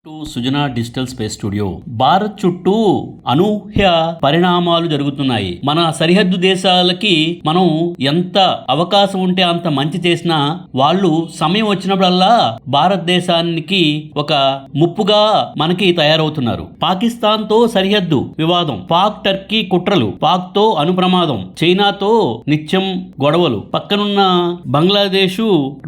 Sujana digital space studio. Bharat చుట్టూ అనూహ్య పరిణామాలు జరుగుతున్నాయి. మన సరిహద్దు దేశాలకి మనం ఎంత అవకాశం ఉంటే అంత మంచి చేసినా వాళ్ళు సమయం వచ్చినప్పుడల్లా భారతదేశానికి ఒక ముప్పుగా మనకి తయారవుతున్నారు. పాకిస్తాన్ తో సరిహద్దు వివాదం, పాక్ టర్కీ కుట్రలు, పాక్ తో అనుప్రమాదం, చైనాతో నిత్యం గొడవలు, పక్కనున్న బంగ్లాదేశ్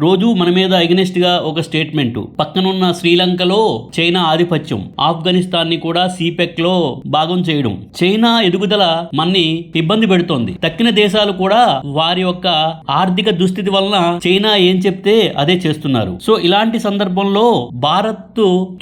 రోజు మన మీద అగెనిస్ట్ గా ఒక స్టేట్మెంట్, పక్కనున్న శ్రీలంకలో చైనా ఆధిపత్యం, ఆఫ్ఘనిస్తాన్ ని కూడా సిపెక్ లో భాగం చేయడం, చైనా ఎదుగుదల మన్ని ఇబ్బంది పెడుతోంది. తక్కిన దేశాలు కూడా వారి యొక్క ఆర్థిక దుస్థితి వలన చైనా ఏం చెప్తే అదే చేస్తున్నారు. సో ఇలాంటి సందర్భంలో భారత్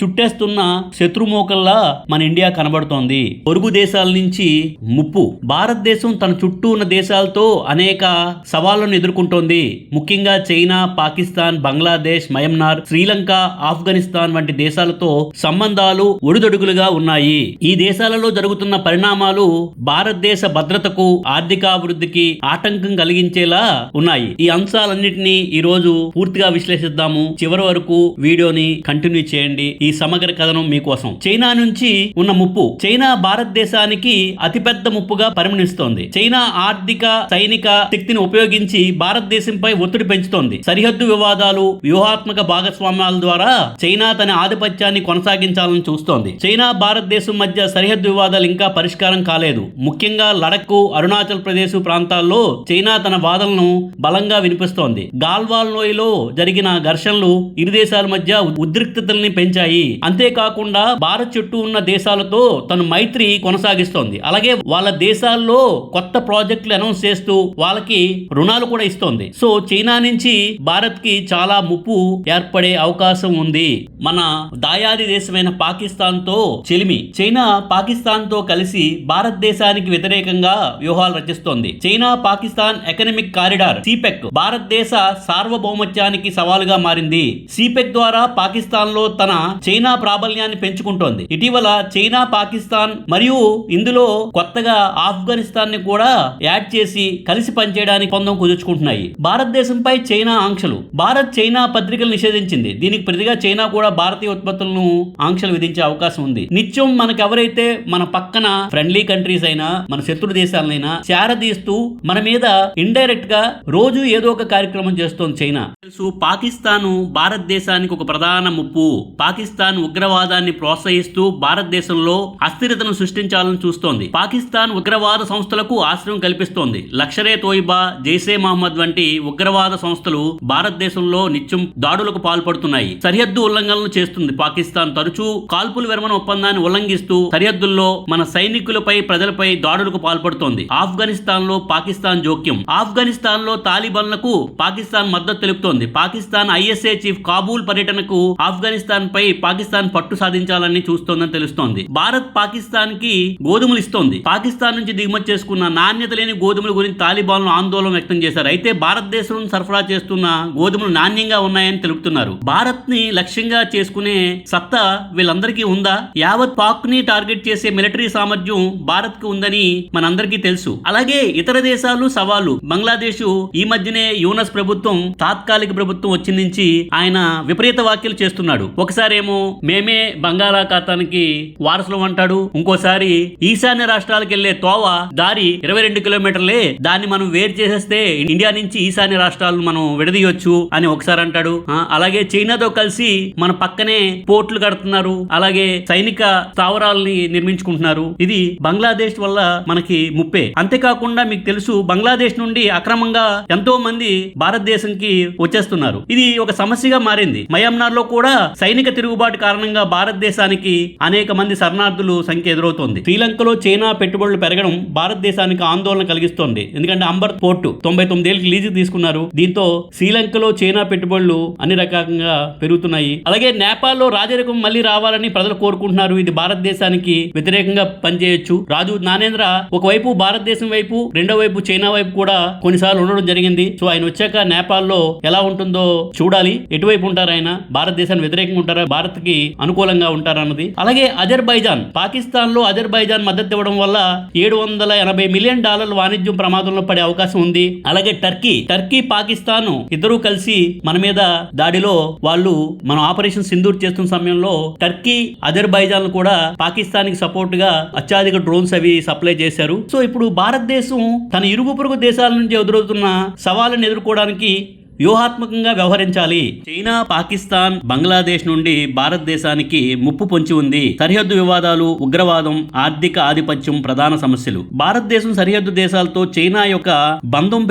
చుట్టేస్తున్న శత్రుమోకల్లా మన ఇండియా కనబడుతోంది. పొరుగు దేశాల నుంచి ముప్పు. భారతదేశం తన చుట్టూ ఉన్న దేశాలతో అనేక సవాళ్లను ఎదుర్కొంటోంది. ముఖ్యంగా చైనా, పాకిస్తాన్, బంగ్లాదేశ్, మయన్మార్, శ్రీలంక, ఆఫ్ఘనిస్తాన్ వంటి దేశాలతో సంబంధాలు ఒడిదొడుగులుగా ఉన్నాయి. ఈ దేశాలలో జరుగుతున్న పరిణామాలు భారతదేశ భద్రతకు, ఆర్థికాభివృద్ధికి ఆటంకం కలిగించేలా ఉన్నాయి. ఈ అంశాలన్నింటినీ ఈ రోజు పూర్తిగా విశ్లేషిద్దాము. చివరి వరకు వీడియోని కంటిన్యూ చేయండి. ఈ సమగ్ర కథనం మీకోసం. చైనా నుంచి ఉన్న ముప్పు. చైనా భారతదేశానికి అతిపెద్ద ముప్పుగా పరిగణిస్తోంది. చైనా ఆర్థిక, సైనిక శక్తిని ఉపయోగించి భారతదేశంపై ఒత్తిడి పెంచుతోంది. సరిహద్దు వివాదాలు, వ్యూహాత్మక భాగస్వామ్యాల ద్వారా చైనా తన ఆధిపత్యాన్ని కొనసాగించాలని చూస్తోంది. చైనా భారతదేశం మధ్య సరిహద్దు వివాదాలు ఇంకా పరిష్కారం కాలేదు. ముఖ్యంగా లడఖ్, అరుణాచల్ ప్రదేశ్ ప్రాంతాల్లో చైనా తన వాదనలను బలంగా వినిపిస్తోంది. గాల్వాన్ లోయలో జరిగిన ఘర్షణలు ఇరు దేశాల మధ్య ఉద్రిక్తతల్ని పెంచాయి. అంతేకాకుండా భారత్ చుట్టూ ఉన్న దేశాలతో తన మైత్రి కొనసాగిస్తోంది. అలాగే వాళ్ళ దేశాల్లో కొత్త ప్రాజెక్టులు అనౌన్స్ చేస్తూ వాళ్ళకి రుణాలు కూడా ఇస్తోంది. సో చైనా నుంచి భారత్ కి చాలా ముప్పు ఏర్పడే అవకాశం ఉంది. మన దాయాది దేశమైన పాకిస్తాన్ తో చెలిమి. చైనా పాకిస్తాన్ తో కలిసి భారతదేశానికి వ్యతిరేకంగా వ్యూహాలు రచిస్తోంది. చైనా పాకిస్తాన్ ఎకనామిక్ కారిడార్ సిపెక్ భారతదేశ సార్వభౌమత్యానికి సవాలుగా మారింది. సిపెక్ ద్వారా పాకిస్తాన్ లో తన చైనా ప్రాబల్యాన్ని పెంచుకుంటోంది. ఇటీవల చైనా, పాకిస్తాన్ మరియు ఇందులో కొత్తగా ఆఫ్ఘనిస్తాన్ ని కూడా యాడ్ చేసి కలిసి పనిచేయడానికి ఒప్పందం కుదుర్చుకుంటున్నాయి. భారతదేశంపై చైనా ఆంక్షలు. భారత్ చైనా పత్రికలు నిషేధించింది. దీనికి ప్రతిగా చైనా కూడా భారతీయ ఉత్పత్తులను ఆంక్షలు విధించే అవకాశం ఉంది. నిత్యం మనకెవరైతే మన పక్కన ఫ్రెండ్లీ కంట్రీస్ అయినా, మన శత్రు దేశాలైనా చేరదీస్తూ మన మీద ఇండైరెక్ట్ గా రోజు ఏదో ఒక కార్యక్రమం చేస్తోంది చైనా. తెలుసు, పాకిస్తాన్ భారతదేశానికి ఒక ప్రధాన ముప్పు. పాకిస్తాన్ ఉగ్రవాదాన్ని ప్రోత్సహిస్తూ భారతదేశంలో అస్థిరతను సృష్టించాలని చూస్తోంది. పాకిస్తాన్ ఉగ్రవాద సంస్థలకు ఆశ్రయం కల్పిస్తోంది. లష్కరే తోయిబా, జైషే మహమ్మద్ వంటి ఉగ్రవాద సంస్థలు భారతదేశంలో నిత్యం దాడులకు పాల్పడుతున్నాయి. సరిహద్దు ఉల్లంఘనలు చేస్తుంది. పాకిస్తాన్ తరచూ కాల్పుల విరమణ ఒప్పందాన్ని ఉల్లంఘిస్తూ సరిహద్దుల్లో మన సైనికులపై, ప్రజలపై దాడులకు పాల్పడుతోంది. ఆఫ్ఘనిస్తాన్ లో పాకిస్తాన్ జోక్యం. ఆఫ్ఘనిస్తాన్ లో తాలిబాన్లకు పాకిస్తాన్ మద్దతు తెలుపుతోంది. పాకిస్తాన్ ఐఎస్ఏ చీఫ్ కాబూల్ పర్యటనకు ఆఫ్ఘనిస్తాన్ పై పాకిస్తాన్ పట్టు సాధించాలని చూస్తోందని తెలుస్తోంది. భారత్ పాకిస్తాన్ కి గోధుమలు ఇస్తోంది. పాకిస్తాన్ నుంచి దిగుమతి చేసుకున్న నాణ్యత లేని గోధుమల గురించి తాలిబాన్లు ఆందోళన వ్యక్తం చేశారు. అయితే భారతదేశం సరఫరా చేస్తున్న గోధుమలు నాణ్యంగా ఉన్నాయని తెలుపుతున్నారు. భారత్ ని లక్ష్యంగా చేసుకునే సత్తా వీళ్ళందరికీ ఉందా? యావత్ పాక్ ని టార్గెట్ చేసే మిలిటరీ సామర్థ్యం భారత్ కు ఉందని మనందరికీ తెలుసు. అలాగే ఇతర దేశాలు సవాళ్లు. బంగ్లాదేశ్ ఈ మధ్యనే యూనస్ ప్రభుత్వం, తాత్కాలిక ప్రభుత్వం వచ్చిన నుంచి ఆయన విపరీత వ్యాఖ్యలు చేస్తున్నాడు. ఒకసారి ఏమో మేమే బంగాళాఖాతానికి వారసులం అంటాడు. ఇంకోసారి ఈశాన్య రాష్ట్రాలకు వెళ్లే తోవ దారి 22 కిలోమీటర్లే, దాన్ని మనం వేరు చేసేస్తే ఇండియా నుంచి ఈశాన్య రాష్ట్రాలను మనం విడదీయొచ్చు అని ఒకసారి అంటాడు. అలాగే చైనాతో కలిసి మన పక్కనే పోర్టులు కడుతున్నారు, అలాగే సైనిక స్థావరాలని నిర్మించుకుంటున్నారు. ఇది బంగ్లాదేశ్ వల్ల మనకి ముప్పే. అంతేకాకుండా మీకు తెలుసు, బంగ్లాదేశ్ నుండి అక్రమంగా ఎంతో మంది భారతదేశంకి వచ్చేస్తున్నారు. ఇది ఒక సమస్యగా మారింది. మయన్మార్ లో కూడా సైనిక తిరుగుబాటు కారణంగా భారతదేశానికి అనేక మంది శరణార్థులు సంఖ్య ఎదురవుతోంది. శ్రీలంకలో చైనా పెట్టుబడులు పెరగడం భారతదేశానికి ఆందోళన కలిగిస్తోంది. ఎందుకంటే అంబర్ పోర్టు 99 ఏళ్ళకి లీజు తీసుకున్నారు. దీంతో శ్రీలంకలో చైనా పెట్టుబడులు అన్ని రకంగా పెరుగుతున్నాయి. అలాగే నేపాల్లో రాజరికం మళ్ళీ రావాలని ప్రజలు కోరుకుంటున్నారు. ఇది భారతదేశానికి వ్యతిరేకంగా పనిచేయొచ్చు. రాజు నానేంద్ర ఒకవైపు భారతదేశం వైపు, రెండో వైపు చైనా వైపు కూడా కొన్నిసార్లు ఉండడం జరిగింది. సో ఆయన వచ్చాక నేపాల్లో ఎలా ఉంటుందో చూడాలి. ఎటువైపు ఉంటారు ఆయన? భారతదేశానికి వ్యతిరేకంగా ఉంటారా, భారత్ కి అనుకూలంగా ఉంటారా అన్నది. అలాగే అజర్బైజాన్, పాకిస్తాన్ లో అజర్బైజాన్ మద్దతు ఇవ్వడం వల్ల $780 మిలియన్ వాణిజ్యం ప్రమాదంలో పడే అవకాశం ఉంది. అలాగే టర్కీ పాకిస్తాన్ ఇద్దరూ కలిసి మన మీద దాడిలో వాళ్ళు మనం ఆపరేషన్ సింధూర్ చేస్తున్న సమయం సమయంలో టర్కీ, అజర్బైజాన్ కూడా పాకిస్తాన్ కి సపోర్ట్ గా అత్యధిక డ్రోన్స్ అవి సప్లై చేశారు. సో ఇప్పుడు భారతదేశం తన ఇరుగు పొరుగు దేశాల నుంచి ఎదురవుతున్న సవాళ్ళను ఎదుర్కోవడానికి వ్యూహాత్మకంగా వ్యవహరించాలి. చైనా, పాకిస్తాన్, బంగ్లాదేశ్ నుండి భారతదేశానికి ముప్పు పొంచి ఉంది. సరిహద్దు వివాదాలు, ఉగ్రవాదం, ఆర్థిక ఆధిపత్యం ప్రధాన సమస్యలు. భారతదేశం సరిహద్దు దేశాలతో చైనా యొక్క బంధం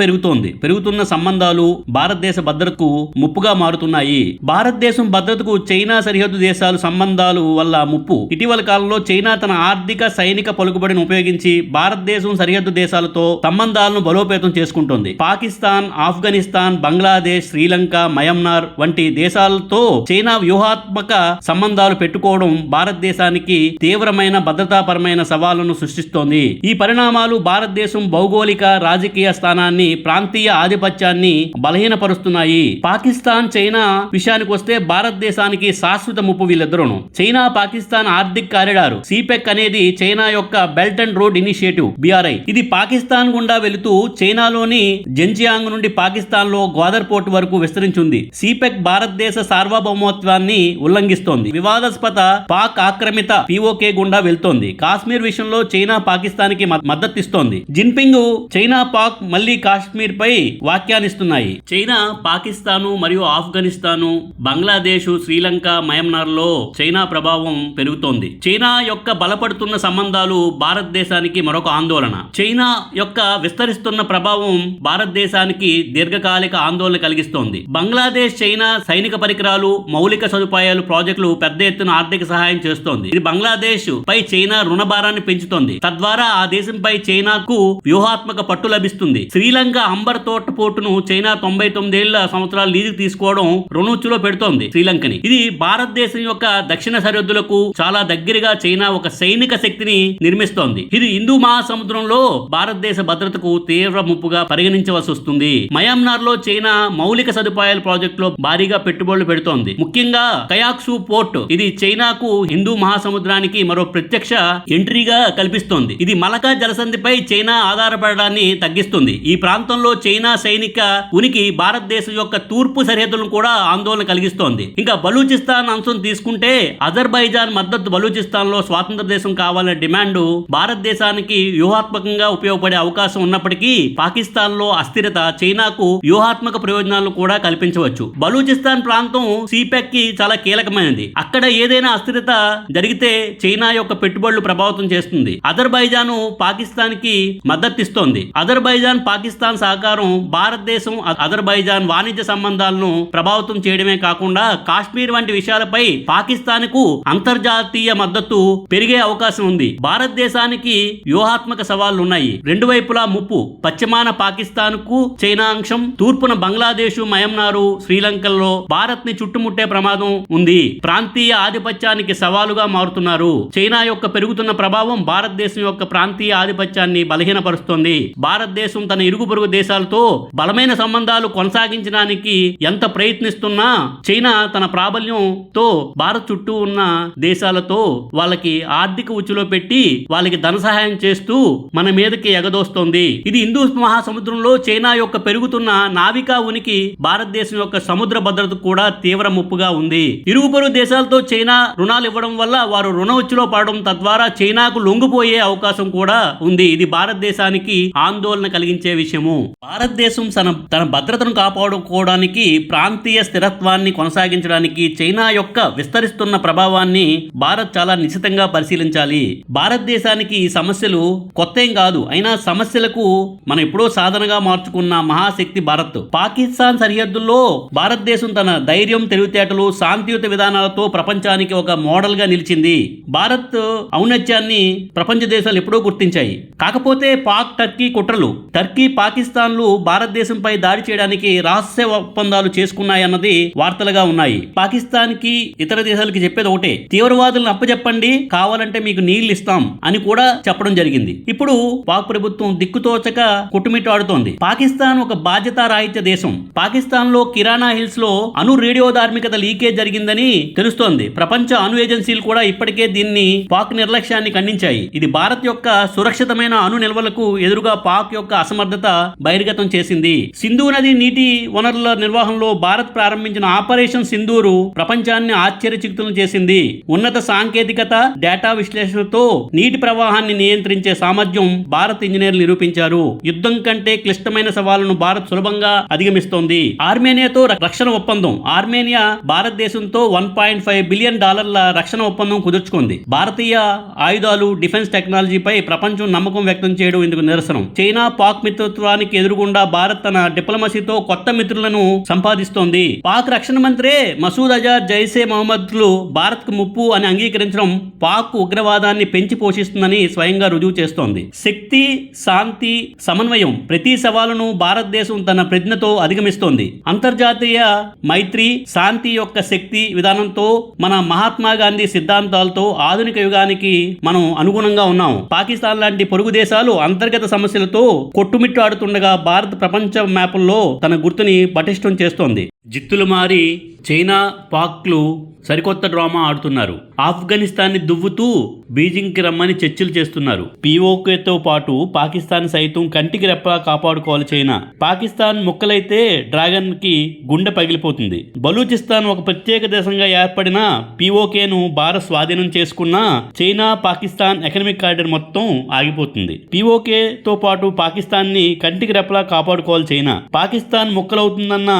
పెరుగుతున్న సంబంధాలు భారతదేశ భద్రతకు ముప్పుగా మారుతున్నాయి. భారతదేశం భద్రతకు చైనా సరిహద్దు దేశాలు సంబంధాలు వల్ల ముప్పు. ఇటీవల కాలంలో చైనా తన ఆర్థిక, సైనిక పలుకుబడిని ఉపయోగించి భారతదేశం సరిహద్దు దేశాలతో సంబంధాలను బలోపేతం చేసుకుంటోంది. పాకిస్తాన్, ఆఫ్ఘనిస్తాన్, బంగ్లాదేశ్, శ్రీలంక, మయన్మార్ వంటి దేశాలతో చైనా వ్యూహాత్మక సంబంధాలు పెట్టుకోవడం భారతదేశానికి తీవ్రమైన భద్రతాపరమైన సవాళ్లను సృష్టిస్తోంది. ఈ పరిణామాలు భారతదేశం భౌగోళిక, రాజకీయ స్థానాన్ని, ప్రాంతీయ ఆధిపత్యాన్ని బలహీనపరుస్తున్నాయి. పాకిస్తాన్, చైనా విషయానికి వస్తే భారతదేశానికి శాశ్వత ముప్పు వీళ్ళిద్దరూను. చైనా పాకిస్తాన్ ఆర్థిక కారిడార్ సిపెక్ అనేది చైనా యొక్క belt and road initiative BRI. ఇది పాకిస్తాన్ గుండా వెళుతూ చైనాలోని జెన్జియాంగ్ నుండి పాకిస్తాన్ లో గ్వాదర్ పోర్ట్ వరకు విస్తరించింది. సిపెక్ భారతదేశ సార్వభౌమత్వాన్ని ఉల్లంఘిస్తోంది. వివాదాస్పద పాక్ ఆక్రమిత POK గుండా వెళ్తోంది. కాశ్మీర్ విషయంలో చైనా పాకిస్తాన్ కి మద్దతిస్తోంది. జిన్పింగ్ చైనా, పాక్ మళ్లీ కాశ్మీర్ పై వ్యాఖ్యానిస్తున్నాయి. చైనా, పాకిస్తాను మరియు ఆఫ్ఘనిస్తాను, బంగ్లాదేశ్, శ్రీలంక, మయన్మార్ లో చైనా ప్రభావం పెరుగుతోంది. చైనా యొక్క బలపడుతున్న సంబంధాలు భారతదేశానికి మరొక ఆందోళన. చైనా యొక్క విస్తరిస్తున్న ప్రభావం భారతదేశానికి దీర్ఘకాలిక ఆందోళన కలిగిస్తోంది. బంగ్లాదేశ్ చైనా సైనిక పరికరాలు, మౌలిక సదుపాయాలు ప్రాజెక్టులు పెద్ద ఎత్తున ఆర్థిక సహాయం చేస్తోంది. ఇది బంగ్లాదేశ్ పై చైనా రుణ భారాన్ని పెంచుతోంది. తద్వారా ఆ దేశంపై చైనాకు వ్యూహాత్మక పట్టు లభిస్తుంది. శ్రీలంక అంబర్ తోట పోర్టును చైనా 99 సంవత్సరాల లీజుకు తీసుకోవడం రుణుచ్చులో పెడుతోంది శ్రీలంకని. ఇది భారతదేశం యొక్క దక్షిణ సరిహద్దులకు చాలా దగ్గరగా చైనా ఒక సైనిక శక్తిని నిర్మిస్తోంది. ఇది హిందూ మహాసముద్రంలో భారతదేశ భద్రతకు తీవ్ర ముప్పుగా పరిగణించవలసి వస్తుంది. మయన్మార్ లో చైనా మౌలిక సదుపాయాల ప్రాజెక్టులో భారీగా పెట్టుబడులు పెడుతోంది. ముఖ్యంగా కయాక్సు పోర్ట్ ఇది చైనాకు హిందూ మహాసముద్రానికి మరో ప్రత్యక్ష ఎంట్రీగా కల్పిస్తోంది. ఇది మలకా జలసంధిపై చైనా ఆధారపడడాన్ని తగ్గిస్తుంది. ఈ ప్రాంతంలో చైనా సైనిక ఉనికి భారతదేశం యొక్క తూర్పు సరిహద్దులను కూడా ఆందోళన కలిగిస్తోంది. ఇంకా బలూచిస్తాన్ అంశం తీసుకుంటే అజర్బైజాన్ మద్దతు బలూచిస్తాన్ లో స్వాతంత్ర దేశం కావాలనే డిమాండ్ భారతదేశానికి వ్యూహాత్మకంగా ఉపయోగపడే అవకాశం ఉన్నప్పటికీ పాకిస్తాన్ లో అస్థిరత చైనాకు వ్యూహాత్మక ప్రయోజనాలను కూడా కల్పించవచ్చు. బలూచిస్తాన్ ప్రాంతం సిపెక్ కి చాలా కీలకమైనది. అక్కడ ఏదైనా అస్థిరత జరిగితే చైనా యొక్క పెట్టుబడులు ప్రభావితం చేస్తుంది. అజర్బైజాన్ పాకిస్తాన్ కి మద్దతిస్తోంది. అజర్బైజాన్, పాకిస్తాన్ సహకారం భారతదేశం, అజర్బైజాన్ వాణిజ్య సంబంధాలను ప్రభావితం చేయడమే కాకుండా కాశ్మీర్ వంటి విషయాలపై పాకిస్తాన్ కు అంతర్జాతీయ మద్దతు పెరిగే అవకాశం ఉంది. భారతదేశానికి వ్యూహాత్మక సవాళ్లు ఉన్నాయి. రెండు వైపులా ముప్పు. పశ్చిమాన పాకిస్తాన్ కు చైనా అంశం, తూర్పున బంగ్లాదేశ్, మయన్మారు, శ్రీలంకల్లో భారత్ ని చుట్టుముట్టే ప్రమాదం ఉంది. ప్రాంతీయ ఆధిపత్యానికి సవాలుగా మారుతున్నారు. చైనా యొక్క పెరుగుతున్న ప్రభావం భారతదేశం యొక్క ప్రాంతీయ ఆధిపత్యాన్ని బలహీనపరుస్తోంది. భారతదేశం తన ఇరుగు పొరుగు దేశాలతో బలమైన సంబంధాలు కొనసాగించడానికి ఎంత ప్రయత్నిస్తున్నా చైనా తన ప్రాబల్యంతో భారత్ చుట్టూ ఉన్న దేశాలతో వాళ్ళకి ఆర్థిక ఉచ్చులో పెట్టి వాళ్ళకి ధన సహాయం చేస్తూ మన మీదకి ఎగదోస్తోంది. ఇది హిందూ మహాసముద్రంలో చైనా యొక్క పెరుగుతున్న నావికా ఉనికి భారతదేశం యొక్క సముద్ర భద్రత కూడా తీవ్ర ముప్పుగా ఉంది. ఇరుగు పొరుగు దేశాలతో చైనా రుణాలు ఇవ్వడం వల్ల వారు రుణ ఉచ్చులో పడడం, తద్వారా చైనాకు లొంగిపోయే అవకాశం కూడా ఉంది. ఇది భారతదేశానికి ఆందోళన కలిగించే విషయము. భారతదేశం తన భద్రతను కాపాడుకోవడానికి, ప్రాంతీయ స్థిరత్వాన్ని కొనసాగించడానికి చైనా యొక్క విస్తరిస్తున్న ప్రభావాన్ని భారత్ చాలా నిశ్చితంగా పరిశీలించాలి. భారతదేశానికి ఈ సమస్యలు కొత్తేం కాదు. అయినా సమస్యలకు మనం ఎప్పుడో సాధనగా మార్చుకున్న మహాశక్తి భారత్. పాకిస్తాన్ సరిహద్దుల్లో భారతదేశం తన ధైర్యం, తెలివితేటలు, శాంతియుత విధానాలతో ప్రపంచానికి ఒక మోడల్ గా నిలిచింది. భారత్ ఔన్నత్యాన్ని ప్రపంచ దేశాలు ఎప్పుడో గుర్తించాయి. కాకపోతే పాక్, టర్కీ కుట్రలు, టర్కీ, పాకిస్తాన్లు భారతదేశంపై దాడి చేయడానికి రహస్య ఒప్పందాలు చేసుకున్నాయన్నది వార్తలుగా ఉన్నాయి. పాకిస్తాన్ కి ఇతర దేశాలకి చెప్పేది ఒకటే, తీవ్రవాదులను అప్పచెప్పండి, కావాలంటే మీకు నీళ్లు ఇస్తాం అని కూడా చెప్పడం జరిగింది. ఇప్పుడు పాక్ ప్రభుత్వం దిక్కుతోచక కొట్టుమిట్టాడుతోంది. పాకిస్తాన్ ఒక బాధ్యతారాహిత్య దేశం. దేశం. పాకిస్తాన్ లో కిరాణా హిల్స్ లో అణు రేడియో ధార్మికత లీకేజ్ జరిగిందని తెలుస్తోంది. ప్రపంచ అణు ఏజెన్సీలు కూడా ఇప్పటికే దీన్ని పాక్ నిర్లక్ష్యాన్ని ఖండించాయి. ఇది భారత్ యొక్క సురక్షితమైన అణు నిల్వలకు ఎదురుగా పాక్ యొక్క అసమర్థత బహిర్గతం చేసింది. సింధు నది నీటి వనరుల నిర్వహణలో భారత్ ప్రారంభించిన ఆపరేషన్ సింధూరు ప్రపంచాన్ని ఆశ్చర్యచకితులను చేసింది. ఉన్నత సాంకేతికత, డేటా విశ్లేషణతో నీటి ప్రవాహాన్ని నియంత్రించే సామర్థ్యం భారత్ ఇంజనీర్లు నిరూపించారు. యుద్ధం కంటే క్లిష్టమైన సవాళ్లను భారత్ సులభంగా అధిగమిస్తోంది. ఆర్మేనియాతో రక్షణ ఒప్పందం. ఆర్మేనియా భారతదేశంతో $1.5 బిలియన్ రక్షణ ఒప్పందం కుదుర్చుకుంది. భారతీయ ఆయుధాలు, డిఫెన్స్ టెక్నాలజీపై ప్రపంచం నమ్మకం వ్యక్తం చేయడం ఇందుకు నిరసనం. చైనా పాక్ మిత్రత్వానికి ఎదురుగుండా భారత్ తన డిప్లొమసీతో కొత్త మిత్రులను సంపాదిస్తోంది. పాక్ రక్షణ మంత్రే మసూద్ అజర్ జైసే మహమ్మద్లు భారత్ కు ముప్పు అని అంగీకరించడం పాక్ ఉగ్రవాదాన్ని పెంచి పోషిస్తుందని స్వయంగా రుజువు చేస్తోంది. శక్తి, శాంతి, సమన్వయం ప్రతి సవాలును భారతదేశం తన ప్రజ్ఞతో అధిగమిస్తోంది. అంతర్జాతీయ మైత్రి, శాంతి యొక్క శక్తి విధానంతో, మన మహాత్మా గాంధీ సిద్ధాంతాలతో ఆధునిక యుగానికి మనం అనుగుణంగా ఉన్నాం. పాకిస్తాన్ లాంటి పొరుగు దేశాలు అంతర్గత సమస్యలతో కొట్టుమిట్టాడుతుండగా భారత్ ప్రపంచ మ్యాపుల్లో తన గుర్తుని పటిష్టం చేస్తోంది. జిత్తులు మారి చైనా, పాక్లు సరికొత్త డ్రామా ఆడుతున్నారు. ఆఫ్ఘనిస్తాన్ని దువ్వుతూ బీజింగ్కి రమ్మని చర్చలు చేస్తున్నారు. పీఓకేతో పాటు పాకిస్తాన్ సైతం కంటికి రెప్పలా కాపాడుకోవాలి చైనా. పాకిస్తాన్ ముక్కలైతే డ్రాగన్ కి గుండె పగిలిపోతుంది. బలూచిస్తాన్ ఒక ప్రత్యేక దేశంగా ఏర్పడిన పీఓకేను భారత్ స్వాధీనం చేసుకున్న చైనా పాకిస్తాన్ ఎకనామిక్ కారిడార్ మొత్తం ఆగిపోతుంది. పీఓకేతో పాటు పాకిస్తాన్ ని కంటికి రెప్పలా కాపాడుకోవాలి చైనా. పాకిస్తాన్ ముక్కలవుతుందన్న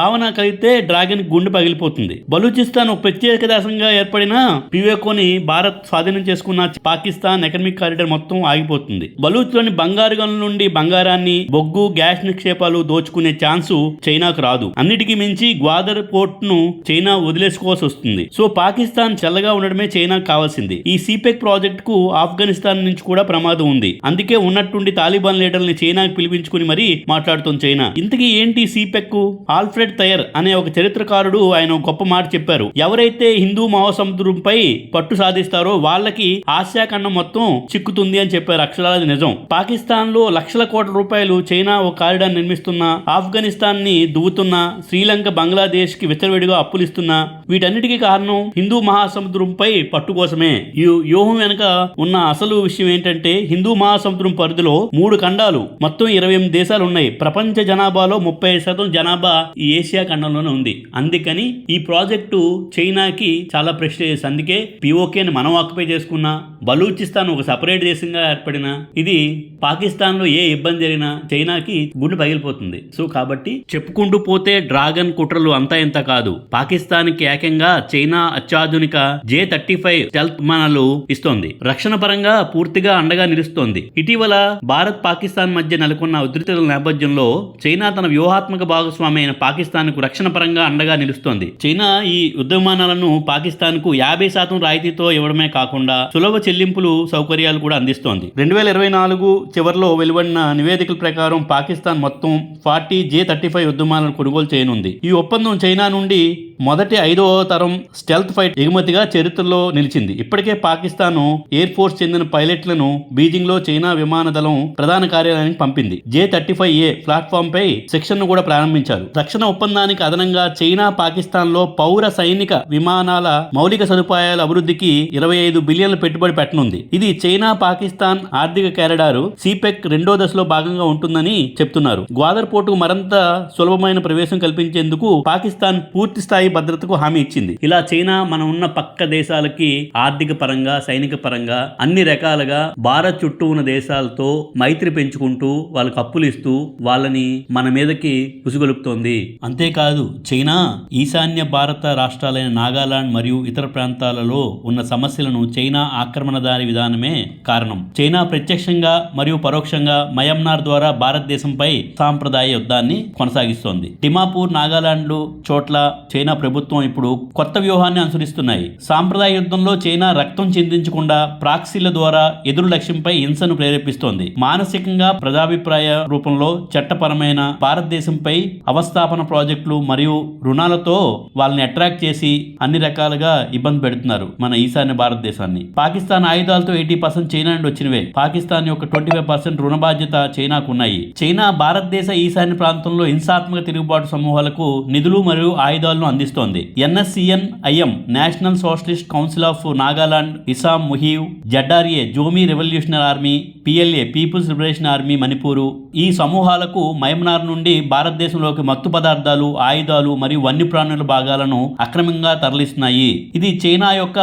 భావన కలిగితే డ్రాగన్ గుండె పగిలిపోతుంది. బలూచిస్తాన్ ఒక ప్రత్యేక దేశంగా ఏర్పడిన పీఓకేని భారత్ స్వాధీనం చేసుకున్న పాకిస్తాన్ ఎకనామిక్ కారిడార్ మొత్తం ఆగిపోతుంది. బలూచ్లోని బంగారు గనుల నుండి బంగారాన్ని, బొగ్గు, గ్యాస్ నిక్షేపాలు దోచుకునే ఛాన్సు చైనాకు రాదు. అన్నిటికీ మించి గ్వాదర్ పోర్ట్ ను చైనా వదిలేసుకోవాల్సి వస్తుంది. సో పాకిస్తాన్ చల్లగా ఉండడమే చైనాకు కావాల్సింది. ఈ సిపెక్ ప్రాజెక్ట్ కు ఆఫ్ఘనిస్తాన్ నుంచి కూడా ప్రమాదం ఉంది. అందుకే ఉన్నట్టుండి తాలిబాన్ లీడర్ని చైనాకు పిలిపించుకుని మరీ మాట్లాడుతోంది చైనా. ఇంతకీ ఏంటి సిపెక్? ఆల్ఫ్రెడ్ తయర్ అనే ఒక చరిత్రకారుడు ఆయన గొప్ప మాట చెప్పారు. ఎవరైతే హిందూ మహాసముద్రంపై పట్టు సాధిస్తారో వాళ్ళకి ఆసియా ఖండం మొత్తం చిక్కుతుంది అని చెప్పారు. అక్షరాల నిజం. పాకిస్తాన్ లో లక్షల కోట్ల రూపాయలు చైనా ఒక కారిడార్ నిర్మిస్తున్నా, ఆఫ్ఘనిస్తాన్ ని దువ్వుతున్నా, శ్రీలంక, బంగ్లాదేశ్ కి విచ్చలవిడిగా అప్పులిస్తున్నా, వీటన్నిటికీ కారణం హిందూ మహాసముద్రంపై పట్టు కోసమే. ఈ వ్యూహం వెనుక ఉన్న అసలు విషయం ఏంటంటే హిందూ మహాసముద్రం పరిధిలో 3 ఖండాలు, మొత్తం 28 దేశాలు ఉన్నాయి. ప్రపంచ జనాభాలో 30% జనాభా ఈ ఏషియా ఖండంలోనే ఉంది. అందుకని ఈ ప్రాజెక్టు చైనాకి చాలా ప్రెస్టీజియస్. అందుకే పీఓకేని మనం ఆక్యుపై చేసుకున్నా, బలూచిస్తాన్ ఒక సపరేట్ దేశంగా ఏర్పడిన, ఇది పాకిస్తాన్ లో ఏ ఇబ్బంది జరిగినా చైనాకి గుండె పగిలిపోతుంది. సో కాబట్టి చెప్పుకుంటూ పోతే డ్రాగన్ కుట్రలు అంతా ఇంత కాదు. పాకిస్తాన్ కి ఏకంగా చైనా అత్యాధునిక J-35 స్టెల్త్ విమానాలు ఇస్తోంది. రక్షణ పరంగా పూర్తిగా అండగా నిలుస్తోంది. ఇటీవల భారత్, పాకిస్తాన్ మధ్య నెలకొన్న ఉద్రిక్తతల నేపథ్యంలో చైనా తన వ్యూహాత్మక భాగస్వామి అయిన పాకిస్తాన్ కు రక్షణ పరంగా అండగా నిలుస్తోంది. చైనా ఈ యుద్ధ విమానాలను పాకిస్తాన్ కు 50% రాయితీతో ఇవ్వడమే కాకుండా సులభ చెల్లింపులు సౌకర్యాలు కూడా అందిస్తోంది. 2024 చివరిలో వెలువడిన నివేదికల ప్రకారం పాకిస్తాన్ మొత్తం 40 J-35 యుద్ధ విమానాలను కొనుగోలు చేయనుంది. ఈ ఒప్పందం చైనా నుండి మొదటి 5వ తరం స్టెల్త్ ఫైట్ ఎగుమతిగా చరిత్రలో నిలిచింది. ఇప్పటికే పాకిస్తాన్ ఎయిర్ ఫోర్స్ చెందిన పైలట్లను బీజింగ్ లో చైనా విమాన దళం ప్రధాన కార్యాలయానికి పంపింది. J-35A ప్లాట్ఫామ్ పై శిక్షణను కూడా ప్రారంభించారు. రక్షణ ఒప్పందానికి అదనంగా చైనా పాకిస్తాన్ లో పౌర సైనిక విమానాల మౌలిక సదుపాయాల అభివృద్ధికి 25 బిలియన్ల పెట్టుబడి పెట్టనుంది. ఇది చైనా పాకిస్తాన్ ఆర్థిక కారిడార్ సిపెక్ 2వ దశలో భాగంగా ఉంటుందని చెప్తున్నారు. గ్వాదర్ పోర్టుకు మరింత సులభమైన ప్రవేశం కల్పించేందుకు పాకిస్తాన్ పూర్తి స్థాయి భద్రతకు హామీ ఇచ్చింది. ఇలా చైనా మనం ఉన్న పక్క దేశాలకి ఆర్థిక పరంగా, సైనిక పరంగా అన్ని రకాలుగా భారత్ చుట్టూ ఉన్న దేశాలతో మైత్రి పెంచుకుంటూ వాళ్ళకి అప్పులు ఇస్తూ వాళ్ళని మన మీదకి ఉసుగొలుపుతోంది. అంతేకాదు చైనా ఈశాన్య భారత రాష్ట్రాలైన నాగాలాండ్ మరియు ఇతర ప్రాంతాలలో ఉన్న సమస్యలను చైనా ఆక్రమణదారి విధానమే కారణం. చైనా ప్రత్యక్షంగా మరియు పరోక్షంగా మయన్మార్ ద్వారా భారతదేశంపై సాంప్రదాయ యుద్ధాన్ని కొనసాగిస్తోంది. డిమాపూర్, నాగాలాండ్ చోట్ల చైనా ప్రభుత్వం ఇప్పుడు కొత్త వ్యూహాన్ని అనుసరిస్తున్నాయి. సాంప్రదాయ యుద్ధంలో చైనా రక్తం చిందించకుండా ప్రాక్సీల ద్వారా ఎదురు లక్ష్యంపై హింసను ప్రేరేపిస్తోంది. మానసికంగా ప్రజాభిప్రాయ రూపంలో చట్టపరమైన భారతదేశంపై అవస్థాపన ప్రాజెక్టులు మరియు రుణాలతో వాళ్ళని అట్రాక్ట్ చేసి అన్ని రకాలుగా ఇబ్బంది పెడుతున్నారు మన ఈశాన్య భారతదేశాన్ని. పాకిస్తాన్ ఆయుధాలతో 80% చైనా నుండి వచ్చినవే. పాకిస్తాన్ యొక్క 25% రుణ బాధ్యత చైనాకు ఉన్నాయి. చైనా భారతదేశ ఈశాన్య ప్రాంతంలో హింసాత్మక తిరుగుబాటు సమూహాలకు నిధులు మరియు ఆయుధాలను అందిస్తోంది. NSCN-IM national socialist council of Nagaland, ఇసామ్ Muivah, ZRA Zomi revolutionary army, PLA people's liberation army Manipur ఈ సమూహాలకు మయన్మార్ నుండి భారతదేశంలోకి మత్తు పదార్థాలు, ఆయుధాలు మరియు వన్యప్రాణుల భాగాలను అక్రమంగా తరలిస్తున్నాయి. ఇది చైనా యొక్క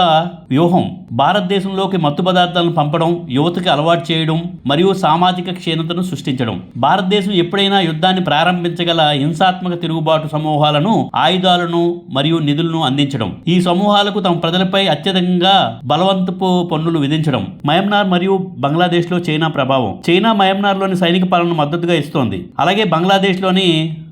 వ్యూహం. భారతదేశంలోకి మత్తు పదార్థాలను పంపడం, యువతకి అలవాటు చేయడం మరియు సామాజిక క్షీణతను సృష్టించడం. భారతదేశం ఎప్పుడైనా యుద్ధాన్ని ప్రారంభించగల హింసాత్మక తిరుగుబాటు సమూహాలను ఆయుధాలను మరియు నిధులను అందించడం. ఈ సమూహాలకు తమ ప్రజలపై అత్యధికంగా బలవంతపు పన్నులు విధించడం. మయన్మార్ మరియు బంగ్లాదేశ్ లో చైనా ప్రభావం. చైనా మయన్మార్లోని సైనిక పాలనను మద్దతుగా ఇస్తోంది. అలాగే బంగ్లాదేశ్లోని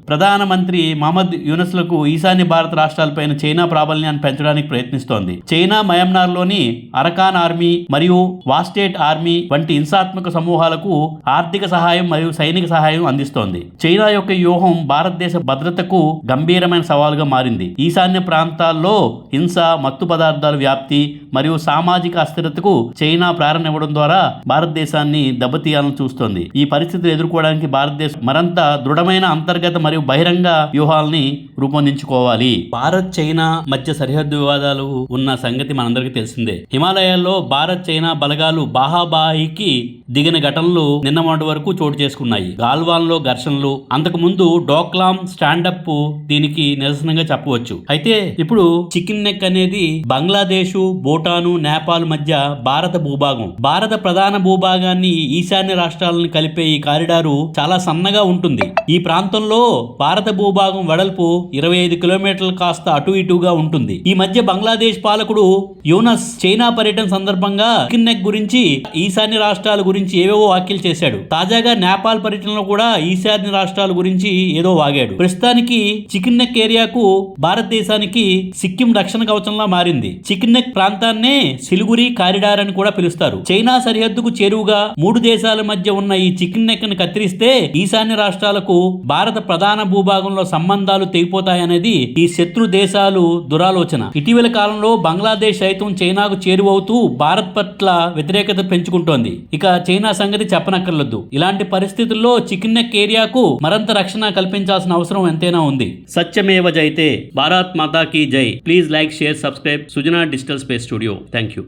ప్రధానమంత్రి మహమ్మద్ యూనస్లకు ఈశాన్య భారత రాష్ట్రాలపైన చైనా ప్రాబల్యాన్ని పెంచడానికి ప్రయత్నిస్తోంది. చైనా మయన్మార్లోని అరకాన్ ఆర్మీ మరియు వాస్టేట్ ఆర్మీ వంటి హింసాత్మక సమూహాలకు ఆర్థిక సహాయం మరియు సైనిక సహాయం అందిస్తోంది. చైనా యొక్క వ్యూహం భారతదేశ భద్రతకు గంభీరమైన సవాలుగా మారింది. ఈశాన్య ప్రాంతాల్లో హింస, మత్తు పదార్థాల వ్యాప్తి మరియు సామాజిక అస్థిరతకు చైనా ప్రేరణివ్వడం ద్వారా భారతదేశాన్ని దెబ్బతీయాలని చూస్తోంది. ఈ పరిస్థితులు ఎదుర్కోవడానికి భారతదేశం మరింత దృఢమైన అంతర్గత మరియు బహిరంగ వ్యూహాలని రూపొందించుకోవాలి. భారత్ చైనా మధ్య సరిహద్దు వివాదాలు ఉన్న సంగతి మనందరికీ తెలిసిందే. హిమాలయాల్లో భారత్ చైనా బలగాలు బాహాబాహికి దిగిన ఘటనలు నిన్న మొన్నటి వరకు చోటు చేసుకున్నాయి. గాల్వాన్లో ఘర్షణలు, అంతకు ముందు డోక్లాం స్టాండప్ దీనికి నిరసనంగా చెప్పవచ్చు. అయితే ఇప్పుడు చికెన్ నెక్ అనేది బంగ్లాదేశ్, భూటాను, నేపాల్ మధ్య భారత భూభాగం. భారత ప్రధాన భూభాగాన్ని ఈశాన్య రాష్ట్రాలను కలిపే ఈ కారిడారు చాలా సన్నగా ఉంటుంది. ఈ ప్రాంతంలో భారత భూభాగం వెడల్పు 25 కిలోమీటర్లు కాస్త అటు ఇటుగా ఉంటుంది. ఈ మధ్య బంగ్లాదేశ్ పాలకుడు యూనస్ చైనా పర్యటన సందర్భంగా చికెన్ నెక్ గురించి, ఈశాన్య రాష్ట్రాల గురించి ఏవేవో వ్యాఖ్యలు చేశాడు. తాజాగా నేపాల్ పర్యటనలో కూడా ఈశాన్య రాష్ట్రాల గురించి ఏదో వాగాడు. ప్రస్తుతానికి చికెన్ నెక్ ఏరియాకు భారతదేశానికి సిక్కిం రక్షణ కవచంలా మారింది. చికెన్ నెక్ ప్రాంతాన్నే సిలిగురి కారిడార్ అని కూడా పిలుస్తారు. చైనా సరిహద్దుకు చేరువుగా 3 దేశాల మధ్య ఉన్న ఈ చికెన్ నెక్ ని కత్తిరిస్తే ఈశాన్య రాష్ట్రాలకు భారత ప్రధాన భూభాగంలో సంబంధాలు తెగిపోతాయనేది ఈ శత్రు దేశాలు దురాలోచన. ఇటీవల కాలంలో బంగ్లాదేశ్ సైతం చైనాకు చేరువవుతూ భారత్ పట్ల వ్యతిరేకత పెంచుకుంటోంది. ఇక చైనా సంగతి చెప్పనక్కర్లేదు. ఇలాంటి పరిస్థితుల్లో చికెన్ నెక్ ఏరియాకు మరింత రక్షణ కల్పించాల్సిన అవసరం ఎంతైనా ఉంది. సత్యమేవ జయతే. భారత్ మాతా కీ జై. Please like, share, subscribe Sujana digital space studio. Thank you.